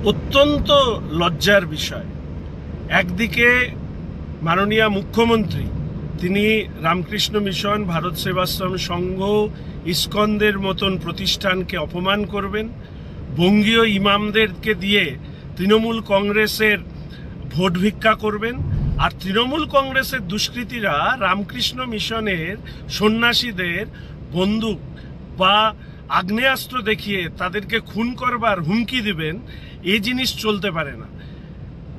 অত্যন্ত লজ্জার বিষয়। একদিকে মাননীয় মুখ্যমন্ত্রী তিনি রামকৃষ্ণ মিশন, ভারত সেবাশ্রম সংঘ, ইসকনদের মতন প্রতিষ্ঠানকে অপমান করবেন, বঙ্গীয় ইমামদেরকে দিয়ে তৃণমূল কংগ্রেসের ভোট ভিক্ষা করবেন, আর তৃণমূল কংগ্রেসের দুষ্কৃতীরা রামকৃষ্ণ মিশনের সন্ন্যাসীদের বন্দুক বা আগ্নেয়াস্ত্র দেখিয়ে তাদেরকে খুন করবার হুমকি দিবেন। এই জিনিস চলতে পারে না।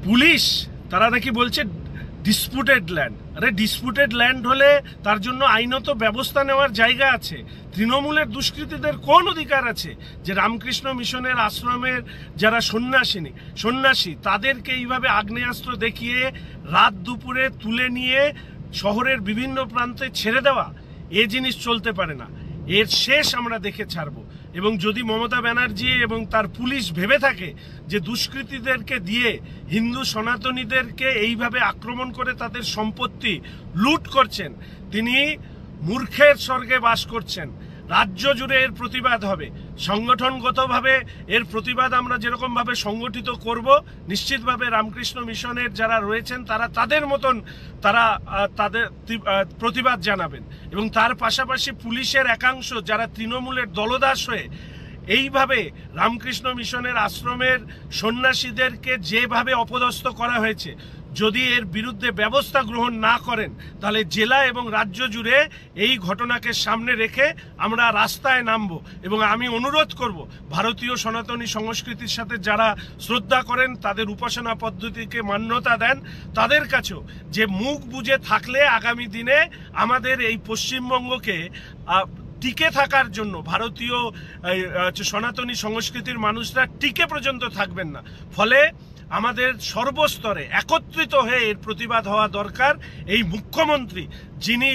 পুলিশ তারা নাকি বলছে ডিসপুটেড ল্যান্ড। আরে ডিসপুটেড ল্যান্ড হলে তার জন্য আইনত ব্যবস্থা নেওয়ার জায়গা আছে। তৃণমূলের দুষ্কৃতীদের কোন অধিকার আছে যে রামকৃষ্ণ মিশনের আশ্রমের যারা সন্ন্যাসী তাদেরকে এইভাবে আগ্নেয়াস্ত্র দেখিয়ে রাত দুপুরে তুলে নিয়ে শহরের বিভিন্ন প্রান্তে ছেড়ে দেওয়া? এ জিনিস চলতে পারে না। এর শেষ আমরা দেখে ছাড়বো। এবং যদি মমতা ব্যানার্জি এবং তার পুলিশ ভেবে থাকে যে দুষ্কৃতীদেরকে দিয়ে হিন্দু সনাতনীদেরকে এইভাবে আক্রমণ করে তাদের সম্পত্তি লুট করছেন, তিনি মূর্খের স্বর্গে বাস করছেন। রাজ্য জুড়ে এর প্রতিবাদ হবে, সংগঠনগতভাবে এর প্রতিবাদ আমরা যেরকমভাবে সংগঠিত করব, নিশ্চিতভাবে রামকৃষ্ণ মিশনের যারা রয়েছেন তারা তাদের মতন তাদের প্রতিবাদ জানাবেন। এবং তার পাশাপাশি পুলিশের একাংশ যারা তৃণমূলের দলদাস হয়ে এইভাবে রামকৃষ্ণ মিশনের আশ্রমের সন্ন্যাসীদেরকে যেভাবে অপদস্থ করা হয়েছে, যদি এর বিরুদ্ধে ব্যবস্থা গ্রহণ না করেন তাহলে জেলা এবং রাজ্য জুড়ে এই ঘটনাকে সামনে রেখে আমরা রাস্তায় নামব। এবং আমি অনুরোধ করব ভারতীয় সনাতনী সংস্কৃতির সাথে যারা শ্রদ্ধা করেন, তাদের উপাসনা পদ্ধতিকে মান্যতা দেন, তাদের কাছেও যে মুখ বুজে থাকলে আগামী দিনে আমাদের এই পশ্চিমবঙ্গকে টিকে থাকার জন্য ভারতীয় সনাতনী সংস্কৃতির মানুষরা টিকে পর্যন্ত থাকবেন না। ফলে আমাদের সর্বস্তরে একত্রিত হয়ে এর প্রতিবাদ হওয়া দরকার। এই মুখ্যমন্ত্রী যিনি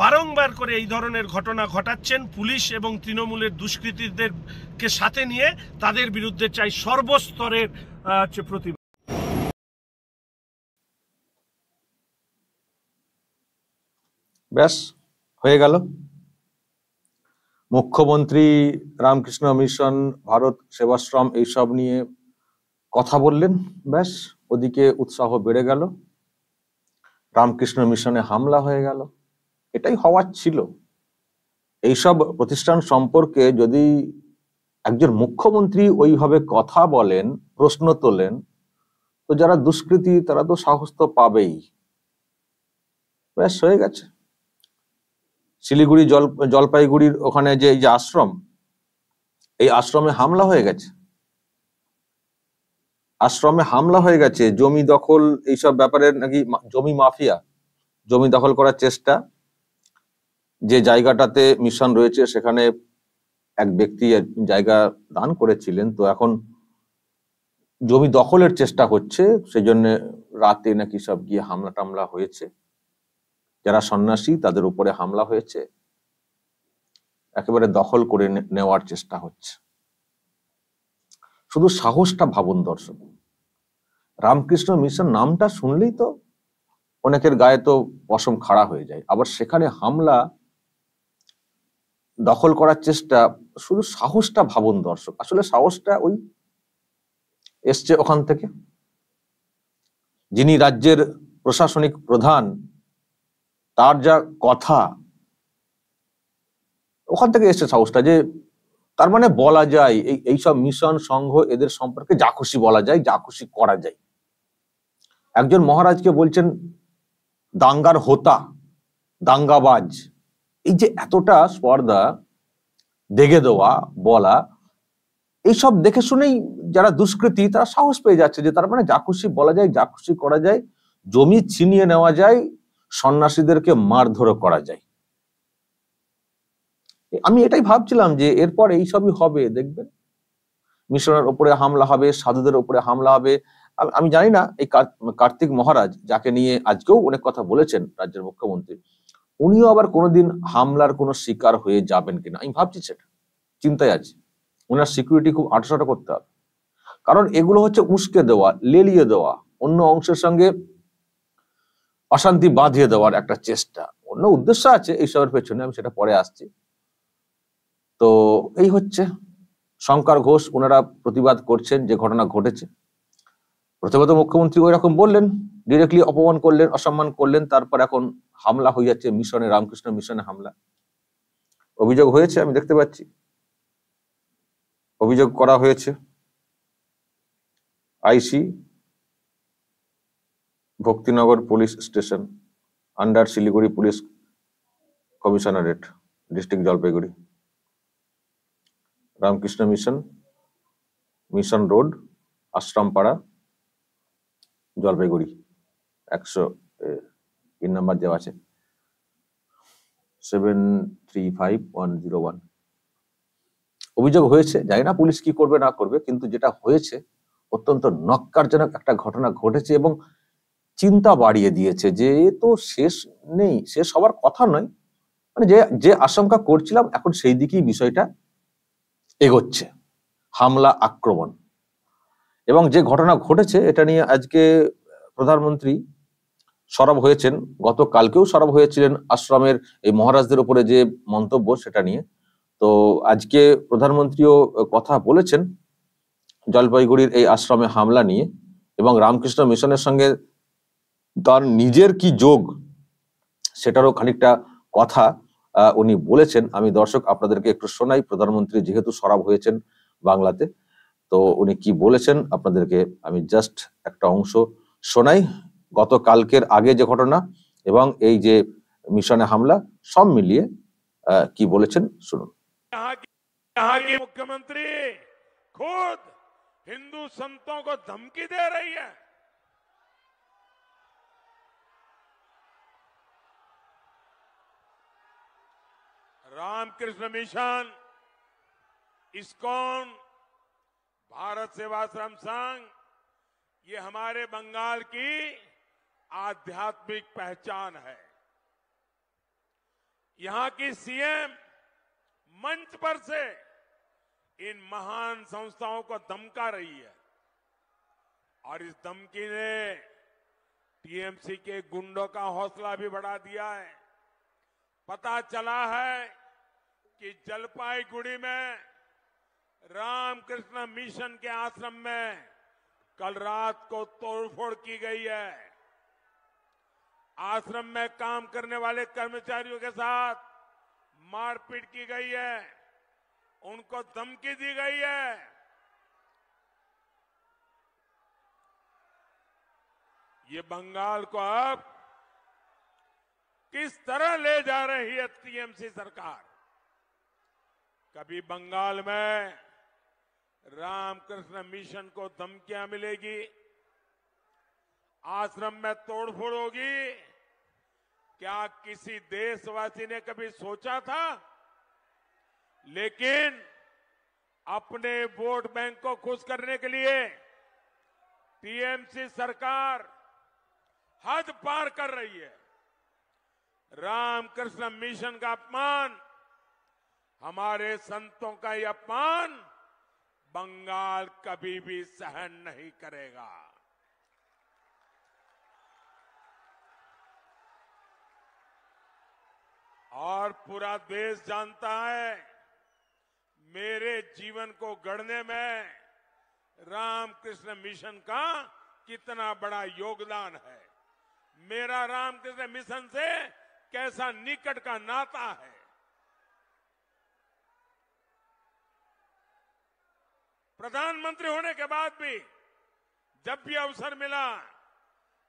বারংবার করে এই ধরনের ঘটনা ঘটাচ্ছেন, পুলিশ এবং তৃণমূলের দুষ্কৃতীদেরকে সাথে নিয়ে তাদের বিরুদ্ধে চাই সর্বস্তরের প্রতিবাদ। ব্যাস হয়ে গেল। মুখ্যমন্ত্রী রামকৃষ্ণ মিশন, ভারত সেবাশ্রম এইসব নিয়ে কথা বললেন, ব্যাস ওদিকে উৎসাহ বেড়ে গেল, রামকৃষ্ণ মিশনে হামলা হয়ে গেল। এটাই হওয়ার ছিল। এইসব প্রতিষ্ঠান সম্পর্কে যদি একজন মুখ্যমন্ত্রী ওইভাবে কথা বলেন, প্রশ্ন তোলেন, তো যারা দুষ্কৃতী তারা তো সাহস তো পাবেই। ব্যাস হয়ে গেছে। শিলিগুড়ি জলপাইগুড়ির ওখানে যে এই যে আশ্রম, এই আশ্রমে হামলা হয়ে গেছে। আশ্রমে হামলা হয়ে গেছে, জমি দখল এইসব ব্যাপারে নাকি জমি মাফিয়া, জমি দখল করার চেষ্টা। যে জায়গাটাতে মিশন রয়েছে সেখানে এক ব্যক্তি জায়গা দান করেছিলেন, তো এখন জমি দখলের চেষ্টা হচ্ছে, সেজন্য রাতে নাকি সব গিয়ে হামলা টামলা হয়েছে। যারা সন্ন্যাসী তাদের উপরে হামলা হয়েছে, একেবারে দখল করে নেওয়ার চেষ্টা হচ্ছে। শুধু সাহসটা ভাবুন দর্শক, রামকৃষ্ণ মিশন নামটা শুনলেই তো অনেকের গায়ে তো পশম খাড়া হয়ে যায়। আবার সেখানে হামলা, দখল করার চেষ্টা, শুধু সাহসটা ভাবুন দর্শক। আসলে সাহসটা ওই এসছে ওখান থেকে। যিনি রাজ্যের প্রশাসনিক প্রধান, তার যা কথা, ওখান থেকে এসছে সাহসটা। যে তার মানে বলা যায় এইসব মিশন সংঘ এদের সম্পর্কে যা খুশি বলা যায়, যা খুশি করা যায়। একজন মহারাজকে বলছেন দাঙ্গার হোতা, দাঙ্গাবাজ। এই যে এতটা স্পর্ধা, দেগে দেওয়া, বলা, এইসব দেখে শুনেই যারা দুষ্কৃতী তারা সাহস পেয়ে যাচ্ছে যে তার মানে যা খুশি বলা যায়, যা খুশি করা যায়, জমি ছিনিয়ে নেওয়া যায়, সন্ন্যাসীদেরকে মারধরও করা যায়। আমি এটাই ভাবছিলাম যে এরপর এইসবই হবে, দেখবেন মিশনের উপরে হামলা হবে, সাধুদের উপরে হামলা হবে। আমি জানি না এই কার্তিক মহারাজ, যাকে নিয়ে আজকেও অনেক কথা বলেছেন রাজ্যের মুখ্যমন্ত্রী, উনিও আবার কোনোদিন হামলার কোনো শিকার হয়ে যাবেন কিনা। আমি ভাবছি, সেটা চিন্তায় আছি। ওনার সিকিউরিটি খুব আঁটসাঁটা করতে হবে, কারণ এগুলো হচ্ছে উস্কে দেওয়া, লেলিয়ে দেওয়া, অন্য অংশের সঙ্গে অশান্তি বাঁধিয়ে দেওয়ার একটা চেষ্টা। অন্য উদ্দেশ্য আছে এইসবের পেছনে, আমি সেটা পরে আসছি। তো এই হচ্ছে শঙ্কর ঘোষ ওনারা প্রতিবাদ করছেন যে ঘটনা ঘটেছে। প্রথমত মুখ্যমন্ত্রী ওই রকম বললেন, ডিরেক্টলি অপমান করলেন, অসম্মান করলেন, তারপর এখন হামলা হয়ে যাচ্ছে মিশনে, রামকৃষ্ণ মিশনে হামলা। অভিযোগ হয়েছে, আমি দেখতে পাচ্ছি অভিযোগ করা হয়েছে IC Bhaktinagar police station under Siliguri police commissionerate, district Jalpaiguri, Ramakrishna Mission, Mission Road, Ashrampara, Jalpaiguri. 100 number দেওয়া আছে 735101। অভিযোগ হয়েছে, জানি না পুলিশ কি করবে না করবে, কিন্তু যেটা হয়েছে অত্যন্ত নক্কারজনক একটা ঘটনা ঘটেছে এবং চিন্তা বাড়িয়ে দিয়েছে যে তো শেষ নেই, শেষ হওয়ার কথা নয়, মানে যে যে আশঙ্কা করছিলাম এখন সেই দিকেই বিষয়টা এগোচ্ছে, হামলা আক্রমণ। এবং যে ঘটনা ঘটেছে এটা নিয়ে আজকে প্রধানমন্ত্রী সরব হয়েছেন, গতকালকেও সরব হয়েছিলেন আশ্রমের এই মহারাজদের উপরে যে মন্তব্য সেটা নিয়ে। তো আজকে প্রধানমন্ত্রীও কথা বলেছেন জলপাইগুড়ির এই আশ্রমে হামলা নিয়ে এবং রামকৃষ্ণ মিশনের সঙ্গে তার নিজের কি যোগ সেটারও খানিকটা কথা উনি বলেছেন। আমি দর্শক আপনাদেরকে একটু শোনাই, প্রধানমন্ত্রী যেহেতু সরব হয়েছেন বাংলাতে, তো উনি কি বলেছেন আপনাদেরকে আমি জাস্ট একটা অংশ শোনাই। গতকালকের আগে যে ঘটনা এবং এই যে মিশনে হামলা সব মিলিয়ে কি বলেছেন শুনুন। यहाँ की मुख्यमंत्री खुद हिंदू संतों को धमकी दे रही है। रामकृष्ण मिशन, इस्कॉन, भारत सेवाश्रम संघ, ये हमारे बंगाल की आध्यात्मिक पहचान है। यहां की सीएम मंच पर से इन महान संस्थाओं को धमका रही है और इस धमकी ने टीएमसी के गुंडों का हौसला भी बढ़ा दिया है। पता चला है कि जलपाईगुड़ी में रामकृष्ण मिशन के आश्रम में कल रात को तोड़फोड़ की गई है। आश्रम में काम करने वाले कर्मचारियों के साथ मारपीट की गई है, उनको धमकी दी गई है। ये बंगाल को अब किस तरह ले जा रही है टीएमसी सरकार। कभी बंगाल में रामकृष्ण मिशन को धमकियां मिलेगी, आश्रम में तोड़फोड़ होगी, क्या किसी देशवासी ने कभी सोचा था? लेकिन अपने वोट बैंक को खुश करने के लिए टीएमसी सरकार हद पार कर रही है। रामकृष्ण मिशन का अपमान, हमारे संतों का यह अपमान बंगाल कभी भी सहन नहीं करेगा। और पूरा देश जानता है मेरे जीवन को गढ़ने में रामकृष्ण मिशन का कितना बड़ा योगदान है, मेरा रामकृष्ण मिशन से कैसा निकट का नाता है। प्रधानमंत्री होने के बाद भी जब भी अवसर मिला,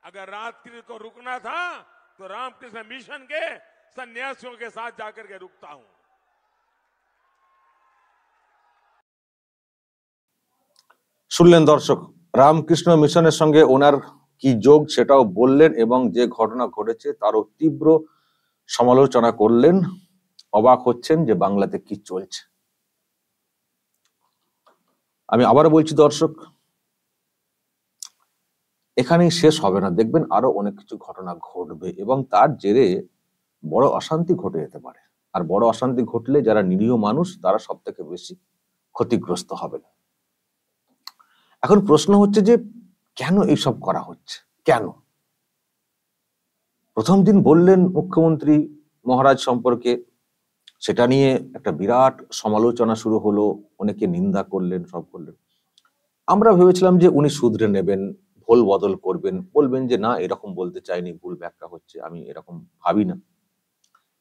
अगर रात्रि को रुकना था तो रामकृष्ण मिशन के सन्यासियों के साथ जाकर के रुकता हूं। শুনলেন দর্শক, রামকৃষ্ণ মিশনের সঙ্গে ওনার কি যোগ সেটাও বললেন এবং যে ঘটনা ঘটেছে তারও তীব্র সমালোচনা করলেন। অবাক হচ্ছেন যে বাংলাতে কি চলছে। আমি আবার বলছি দর্শক, এখানেই শেষ হবে না, দেখবেন আরো অনেক কিছু ঘটনা ঘটবে এবং তার জেরে বড় অশান্তি ঘটে যেতে পারে। আর বড় অশান্তি ঘটলে যারা নিরীহ মানুষ তারা সব থেকে বেশি ক্ষতিগ্রস্ত হবেন। এখন প্রশ্ন হচ্ছে যে কেন এইসব করা হচ্ছে, কেন? প্রথম দিন বললেন মুখ্যমন্ত্রী মহারাজ সম্পর্কে সেটা নিয়ে একটা বিরাট সমালোচনা শুরু হলো, অনেকে নিন্দা করলেন, সব করলেন। আমরা ভেবেছিলাম যে উনি শুধরে নেবেন, ভুল বদল করবেন, বলবেন যে না এরকম বলতে চাইনি, ভুল ব্যাখ্যা হচ্ছে, আমি এরকম ভাবি না।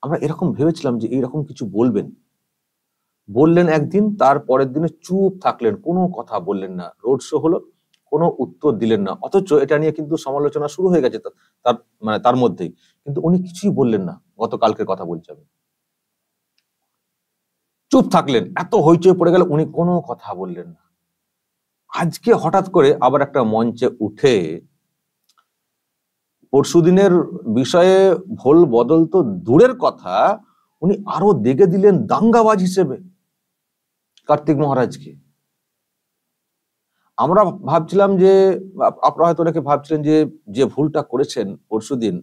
আমরা এরকম ভেবেছিলাম যে এইরকম কিছু বলবেন। বললেন একদিন, তার পরের দিনে চুপ থাকলেন, কোনো কথা বললেন না। রোড শো হলো, কোনো উত্তর দিলেন না। অথচ এটা নিয়ে কিন্তু সমালোচনা শুরু হয়ে গেছে তার মানে তার মধ্যেই, কিন্তু উনি কিছুই বললেন না। গতকালকের কথা বলছি আমি। চুপ থাকলেন, এত হইচই পড়ে গেল, উনি কোনো কথা বললেন না। আজকে হঠাৎ করে আবার একটা মঞ্চে উঠে পরশুদিনের বিষয়ে ভুল বদল তো দূরের কথা, উনি আরো দেখে দিলেন দাঙ্গাবাজ হিসেবে কার্তিক মহারাজকে। আমরা ভাবছিলাম যে আপনারা হয়তো অনেকে ভাবছিলেন যে যে ভুলটা করেছেন পরশুদিন,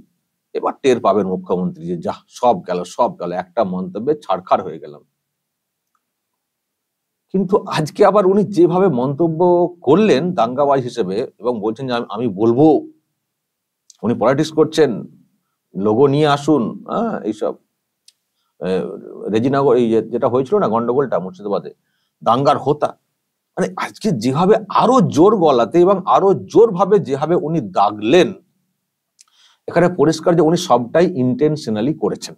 এবার টের পাবেন মুখ্যমন্ত্রী, যে যা সব গেল, সব গেল, একটা মন্তব্যে ছাড়খাড় হয়ে গেলাম। কিন্তু আজকে আবার উনি যেভাবে মন্তব্য করলেন দাঙ্গাবাজ হিসেবে, এবং বলছেন যে আমি বলবো, উনি পলিটিক্স করছেন, লোগো নিয়ে আসুন, এইসব রেজিনগর এই যেটা হয়েছিল না গন্ডগোলটা মুর্শিদাবাদে, দাঙ্গার হোতা, মানে আজকে যেভাবে আরো জোর গলাতে এবং আরো জোর ভাবে যেভাবে উনি দাগলেন, এখানে পরিষ্কার যে উনি সবটাই ইন্টেনশনালি করেছেন।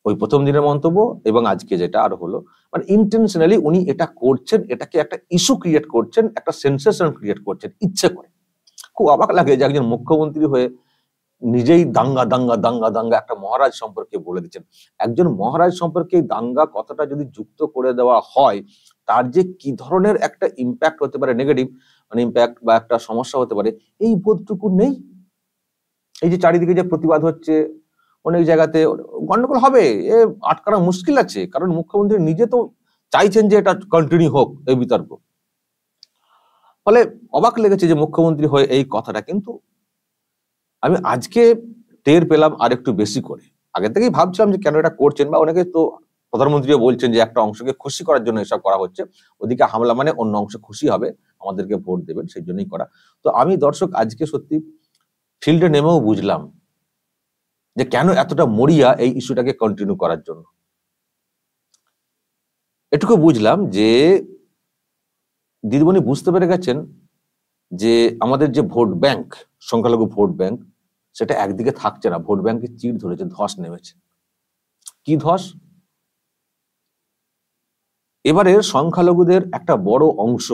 ওই প্রথম দিনের মন্তব্য এবং আজকে যেটা আরো হলো, মানে ইন্টেনশনালি উনি এটা করছেন, এটাকে একটা ইস্যু ক্রিয়েট করছেন, একটা সেন্সেশন ক্রিয়েট করছেন ইচ্ছে করে। খুব অবাক লাগে যে একজন মুখ্যমন্ত্রী হয়ে নিজেই দাঙ্গা দাঙ্গা দাঙ্গা দাঙ্গা একটা মহারাজ সম্পর্কে বলে দিচ্ছেন। একজন মহারাজ সম্পর্কে দাঙ্গা কথাটা যদি যুক্ত করে দেওয়া হয়, তার যে কি ধরনের একটা ইম্প্যাক্ট হতে পারে, নেগেটিভ মানে ইম্প্যাক্ট বা একটা সমস্যা হতে পারে, এই বোধটুকু নেই। এই যে চারিদিকে যে প্রতিবাদ হচ্ছে, অনেক জায়গাতে গন্ডগোল হবে, এ আটকানো মুশকিল আছে, কারণ মুখ্যমন্ত্রী নিজে তো চাইছেন যে এটা কন্টিনিউ হোক এই বিতর্ক। ফলে অবাক লেগেছে যে মুখ্যমন্ত্রী হয়ে এই কথাটা, কিন্তু আমি আজকে টের পেলাম আর একটু বেশি করে। আগে থেকেই ভাবছিলাম যে কেন এটা করছেন, বা অনেকে তো প্রধানমন্ত্রীও বলছেন যে একটা অংশকে খুশি করার জন্য এসব করা হচ্ছে, ওদিকে হামলা মানে অন্য অংশ খুশি হবে, আমাদেরকে ভোট দেবেন, সেই জন্যই করা। তো আমি দর্শক আজকে সত্যি ফিল্ডে নেমেও বুঝলাম যে কেন এতটা মরিয়া এই ইস্যুটাকে কন্টিনিউ করার জন্য। এটুকু বুঝলাম যে দিদিমণি বুঝতে পেরে গেছেন যে আমাদের যে ভোট ব্যাংক, সংখ্যালঘু ভোট ব্যাংক, সেটা একদিকে থাকছে না, ভোট ব্যাংকে চিড় ধরেছে, ধস নেমেছে। কি ধস? এবারে সংখ্যালঘুদের একটা বড় অংশ,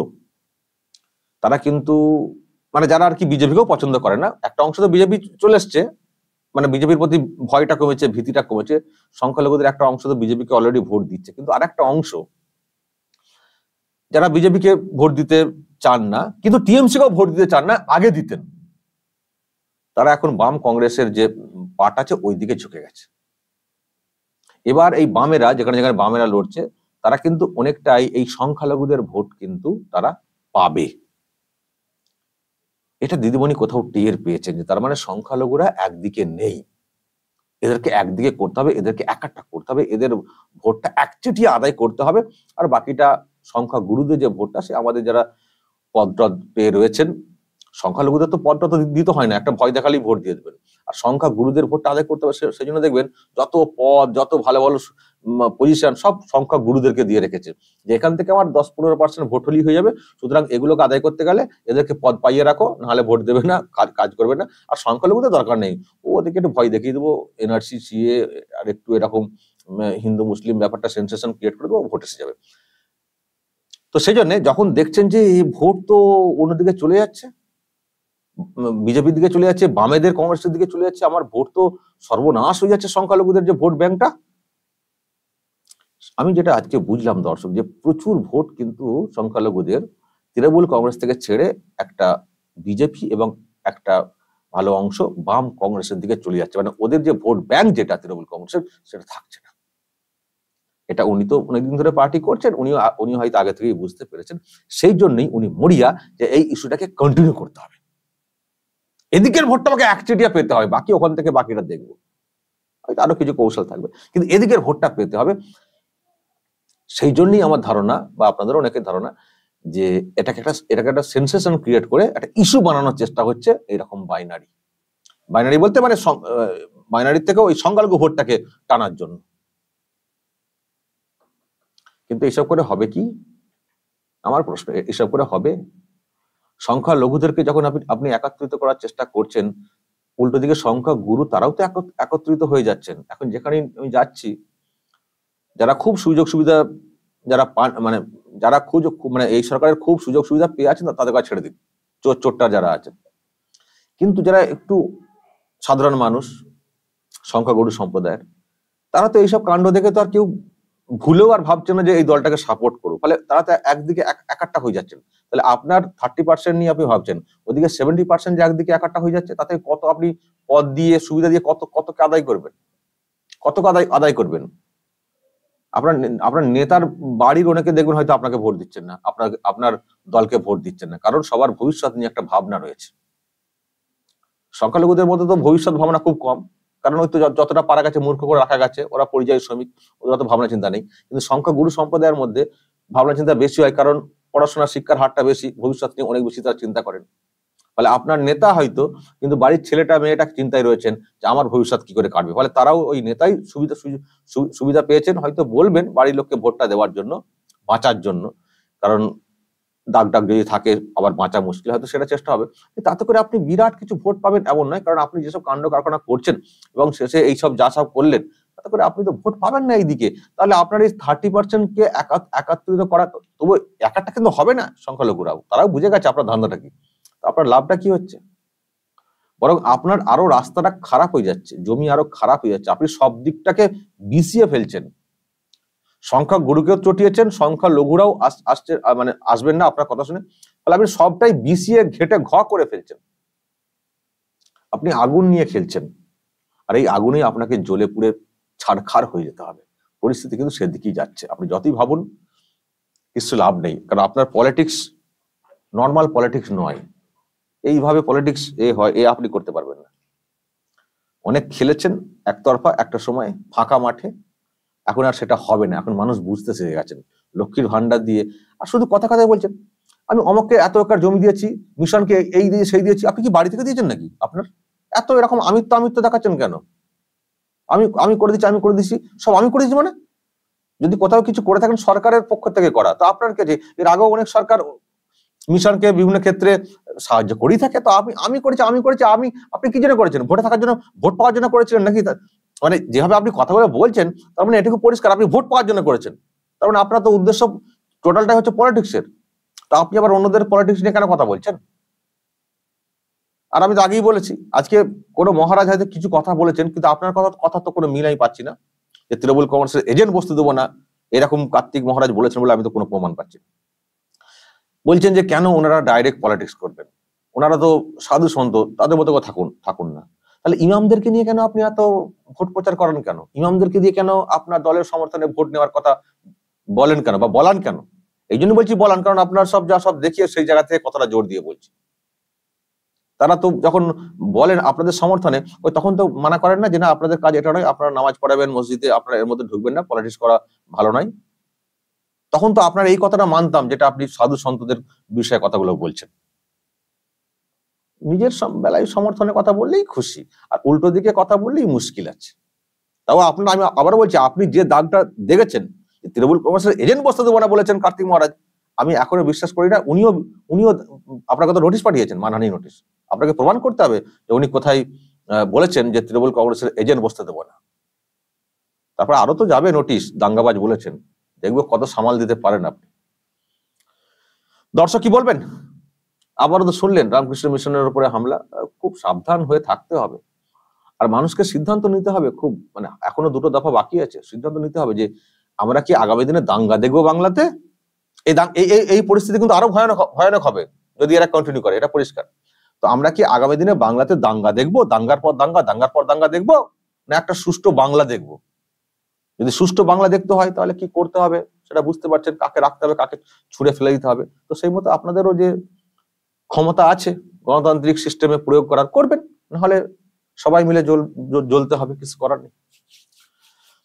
তারা কিন্তু মানে যারা আর কি বিজেপিকেও পছন্দ করে না, একটা অংশ তো বিজেপি চলে এসছে, মানে বিজেপির প্রতি ভয়টা কমেছে, ভীতিটা কমেছে, সংখ্যালঘুদের একটা অংশ তো বিজেপিকে অলরেডি ভোট দিচ্ছে। কিন্তু আর একটা অংশ যারা বিজেপিকে ভোট দিতে চান না, কিন্তু টিএমসি কেও ভোট দিতে চান না, আগে দিতেন, তারা এখন বাম কংগ্রেসের যে পার্ট আছে ওই দিকে ঝুঁকে গেছে। এবার এই বামেরা, যেখানে যেখানে বামেরা লড়ছে, তারা কিন্তু অনেকটাই এই সংখ্যালঘুদের ভোট কিন্তু তারা পাবে। এটা দিদিমণি কোথাও টের পেয়েছেন যে তার মানে সংখ্যালঘুরা একদিকে নেই, এদেরকে একদিকে করতে হবে, এদেরকে একাট্টা করতে হবে, এদের ভোটটা একচেটিয়া আদায় করতে হবে, আর বাকিটা সংখ্যা গুরুদের যে ভোটটা, সে আমাদের যারা পদ পেয়ে রয়েছেন, সংখ্যালঘুদের তো পদটা তো দিতে হয় না, একটা ভয় দেখালেই ভোট দিয়ে দেবেন, আর সংখ্যা গুরুদের ভোটটা আদায় করতে হবে। সেই জন্য দেখবেন যত পদ, যত ভালো ভালো পজিশন সব সংখ্যা গুরুদেরকে দিয়ে রেখেছে, যে এখান থেকে আমার 10-15% ভোট হলেই হয়ে যাবে, সুতরাং এগুলোকে আদায় করতে গেলে এদেরকে পদ পাইয়ে রাখো, নাহলে ভোট দেবে না, কাজ করবে না। আর সংখ্যালঘুদের দরকার নেই, ওদেরকে একটু ভয় দেখিয়ে দেবো, এনআরসি, সিএ, আর একটু এরকম হিন্দু মুসলিম ব্যাপারটা সেন্সেশন ক্রিয়েট করে দেবো, ভোট এসে যাবে। তো সেই জন্য যখন দেখছেন যে এই ভোট তো অন্যদিকে চলে যাচ্ছে, বিজেপির দিকে চলে যাচ্ছে, বামেদের কংগ্রেসের দিকে চলে যাচ্ছে, আমার ভোট তো সর্বনাশ হয়ে যাচ্ছে সংখ্যালঘুদের যে ভোট ব্যাংকটা। আমি যেটা আজকে বুঝলাম দর্শক, যে প্রচুর ভোট কিন্তু সংখ্যালঘুদের তৃণমূল কংগ্রেস থেকে ছেড়ে একটা বিজেপি এবং একটা ভালো অংশ বাম কংগ্রেসের দিকে চলে যাচ্ছে, মানে ওদের যে ভোট ব্যাংক যেটা তৃণমূল কংগ্রেসের, সেটা থাকছে না। এটা উনি তো অনেকদিন ধরে পার্টি করছেন, উনি হয়তো আগে থেকেই বুঝতে পেরেছেন, সেই জন্যই উনি মরিয়া যে এই ইস্যুটাকে কন্টিনিউ করতে হবে, এদিকের ভোটটা আমাকে একচেটিয়া পেতে হবে, বাকি ওখান থেকে বাকিটা দেখবো, হয়তো আরো কিছু কৌশল থাকবে, কিন্তু এদিকের ভোটটা পেতে হবে। সেই জন্যই আমার ধারণা, বা আপনাদের অনেকের ধারণা, যে এটাকে একটা সেন্সেশন ক্রিয়েট করে একটা ইস্যু বানানোর চেষ্টা হচ্ছে, এরকম বাইনারি বলতে মানে বাইনারি থেকে ওই সংখ্যালঘু ভোটটাকে টানার জন্য। কিন্তু এসব করে হবে কি? আমার প্রশ্ন, এসব করে হবে? সংখ্যা লঘুদেরকে যখন আপনি একত্রিত করার চেষ্টা করছেন, উল্টো দিকে সংখ্যা গুরু তারাও তো একত্রিত হয়ে যাচ্ছেন। এখন যেখানে আমি যাচ্ছি, যারা খুব সুযোগ সুবিধা যারা পান, মানে যারা মানে এই সরকারের খুব সুযোগ সুবিধা পেয়ে আছেন তাদের কাছে ছেড়ে দিন, চোরটা যারা আছেন। কিন্তু যারা একটু সাধারণ মানুষ, সংখ্যাগুরু সম্প্রদায়ের, তারা তো এইসব কাণ্ড দেখে তো আর কেউ ভুলেও আর ভাবছে না যে এই দলটাকে সাপোর্ট করুক। ফলে তারা তো একদিকে একাট্টা হয়ে যাচ্ছেন। তাহলে আপনার 30% নিয়ে আপনি ভাবছেন, ওদিকে 70% যে একদিকে একাট্টা হয়ে যাচ্ছে, তাতে কত আপনি পদ দিয়ে সুবিধা দিয়ে কতকে আদায় করবেন, কতকে আদায় করবেন? আপনার নেতার বাড়ির অনেকে দেখবেন হয়তো আপনাকে ভোট দিচ্ছেন না, আপনার দলকে ভোট দিচ্ছেন না, কারণ সবার ভবিষ্যৎ নিয়ে একটা ভাবনা রয়েছে। সংখ্যালঘুদের মধ্যে তো ভবিষ্যৎ ভাবনা খুব কম, কারণ ওই তো যতটা পারা গেছে মূর্খ করে রাখা গেছে, ওরা পরিযায়ী শ্রমিক, ওদের অত ভাবনা চিন্তা নেই। কিন্তু সংখ্যাগুরু সম্প্রদায়ের মধ্যে ভাবনা চিন্তা বেশি হয়, কারণ পড়াশোনা শিক্ষার হারটা বেশি, ভবিষ্যৎ নিয়ে অনেক বেশি তারা চিন্তা করেন। ফলে আপনার নেতা হয়তো, কিন্তু বাড়ির ছেলেটা মেয়েটা চিন্তায় রয়েছেন যে আমার ভবিষ্যৎ কি করে কাটবে। ফলে তারাও ওই নেতাই সুবিধা পেয়েছেন, হয়তো বলবেন বাড়ির লোককে ভোটটা দেওয়ার জন্য, বাঁচার জন্য, কারণ দাগ যদি থাকে আবার বাঁচা মুশকিল, হয়তো সেটা চেষ্টা হবে। তাতে করে আপনি বিরাট কিছু ভোট পাবেন এমন নয়, কারণ আপনি যেসব কাণ্ড কারখানা করছেন এবং শেষে এইসব যা সব করলেন, তাতে করে আপনি তো ভোট পাবেন না এইদিকে। তাহলে আপনার এই 30% কে একাত্রিত করা, তবু একটা কিন্তু হবে না। সংখ্যালঘুরাও তারাও বুঝে গেছে আপনার ধান্দাটা কি, আপনার লাভটা কি হচ্ছে। বরং আপনার আরো রাস্তাটা খারাপ হয়ে যাচ্ছে, জমি আরো খারাপ হয়ে যাচ্ছে, আপনি সব দিকটাকে বিছিয়ে ফেলছেন। সংখ্যা গুরুকেও চটিয়েছেন, সংখ্যা লঘুরাও আসবেন না আপনার কথা শুনে। ফলে আপনি সবটাই বিছিয়ে ঘেটে করে ফেলছেন। আপনি আগুন নিয়ে খেলছেন, আর এই আগুনে আপনাকে জ্বলে পুড়ে ছারখার হয়ে যেতে হবে। পরিস্থিতি কিন্তু সেদিকেই যাচ্ছে। আপনি যতই ভাবুন কিছু লাভ নেই, কারণ আপনার পলিটিক্স নর্মাল পলিটিক্স নয়। এইভাবে পলিটিক্স আপনি করতে পারবেন না। অনেক খেলেছেন একতরফা, একটা সময় ফাঁকা মাঠে, এখন আর সেটা হবে না। এখন মানুষ বুঝতে শিখে গেছেন। লক্ষ্মীর ভান্ডার দিয়ে আর শুধু কথায় বলছেন আমি অমককে এত একর জমি দিয়েছি, মিশনকে এই দিয়ে সেই দিয়েছি। আপনি কি বাড়ি থেকে দিয়েছেন নাকি? আপনার এত এরকম আমিত্ব দেখাচ্ছেন কেন? আমি করে দিচ্ছি, আমি করে দিচ্ছি, সব আমি করে দিচ্ছি। মানে যদি কোথাও কিছু করে থাকেন সরকারের পক্ষ থেকে করা, তো আপনার কাছে এর আগেও অনেক সরকার মিশনকে বিভিন্ন ক্ষেত্রে সাহায্য করেই থাকে। তো আমি করেছি, আপনি কি জন্য করেছেন? ভোটে থাকার জন্য, ভোট পাওয়ার জন্য করেছিলেন নাকি? মানে যেভাবে আপনি কথা বলে বলছেন, তার মানে এটুকু পরিষ্কার আপনি ভোট পাওয়ার জন্য করেছেন। তার মানে আপনার তো উদ্দেশ্য টোটালটাই হচ্ছে পলিটিক্সের। তা আপনি আবার অন্যদের পলিটিক্স নিয়ে কেন কথা বলছেন? আর আমি তো আগেই বলেছি, আজকে কোনো মহারাজ হয়তো কিছু কথা বলেছেন, কিন্তু আপনার কথা তো কোনো মিলাই পাচ্ছি না। যে তৃণমূল কংগ্রেসের এজেন্ট বসতে দেবো না, এরকম কার্তিক মহারাজ বলেছেন বলে আমি তো কোনো প্রমাণ পাচ্ছি না। বলছেন যে কেন ওনারা ডাইরেক্ট পলিটিক্স করবেন, ওনারা তো সাধু সন্ত, তাদের মতো থাকুন না। তাহলে ইমামদেরকে নিয়ে কেন আপনি এত ভোট প্রচার করেন? কেন ইমামদেরকে দিয়ে কেন আপনার দলের সমর্থনে ভোট নেওয়ার কথা বলেন কেন, বা বলান কেন? এই জন্য বলছি বলান, কারণ আপনার সব দেখিয়ে সেই জায়গা থেকে কথাটা জোর দিয়ে বলছি। তারা তো যখন বলেন আপনাদের সমর্থনে, তখন তো মানা করেন না যে না আপনাদের কাজ এটা নয়, আপনারা নামাজ পড়াবেন মসজিদে, আপনারা এর মধ্যে ঢুকবেন না, পলিটিক্স করা ভালো নয়। তখন তো আপনার এই কথাটা মানতাম, যেটা আপনি সাধু সন্তদের বিষয়ে কথাগুলো বলছেন। নিজের বেলায় সমর্থনের কথা বললেই খুশি, আর উল্টো দিকে কথা বললেই মুশকিল আছে। তাও আমি আবারও বলছি, আপনি যে দাগটা দেখেছেন, তৃণমূল কংগ্রেসের এজেন্ট বসতে দেবো না বলেছেন কার্তিক মহারাজ, আমি এখনো বিশ্বাস করি না। উনিও আপনার কথা নোটিশ পাঠিয়েছেন, মানহানি নোটিশ। আপনাকে প্রমাণ করতে হবে যে উনি কোথায় বলেছেন যে তৃণমূল কংগ্রেসের এজেন্ট বসতে দেবো না। তারপর আরো তো যাবে নোটিশ, দাঙ্গাবাজ বলেছেন, দেখবো কত সামাল দিতে পারেন আপনি। দর্শক কি বলবেন? আবারও তো শুনলেন রামকৃষ্ণ মিশনের উপরে হামলা। খুব সাবধান হয়ে থাকতে হবে, আর মানুষকে সিদ্ধান্ত নিতে হবে। খুব এখনো 2টো দফা বাকি আছে, সিদ্ধান্ত নিতে হবে যে আমরা কি আগামী দিনে দাঙ্গা দেখবো বাংলাতে? এই পরিস্থিতি কিন্তু আরো ভয়ানক হবে যদি এরা কন্টিনিউ করে, এটা পরিষ্কার। তো আমরা কি আগামী দিনে বাংলাতে দাঙ্গা দেখবো, দাঙ্গার পর দাঙ্গা দেখবো, না একটা সুষ্ঠু বাংলা দেখবো? যদি সুষ্ঠু বাংলা দেখতে হয় তাহলে কি করতে হবে সেটা বুঝতে পারছেন, কাকে রাখতে হবে, কাকে ছুঁড়ে ফেলে দিতে হবে। তো সেই মতো আপনাদেরও যে ক্ষমতা আছে গণতান্ত্রিক সিস্টেমে প্রয়োগ করার, করবেন, নাহলে সবাই মিলে জ্বলতে হবে, কিছু করার নেই।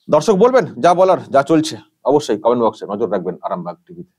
দর্শক বলবেন যা বলার, যা চলছে অবশ্যই কমেন্ট বক্সে নজর রাখবেন আরামবাগ টিভিতে।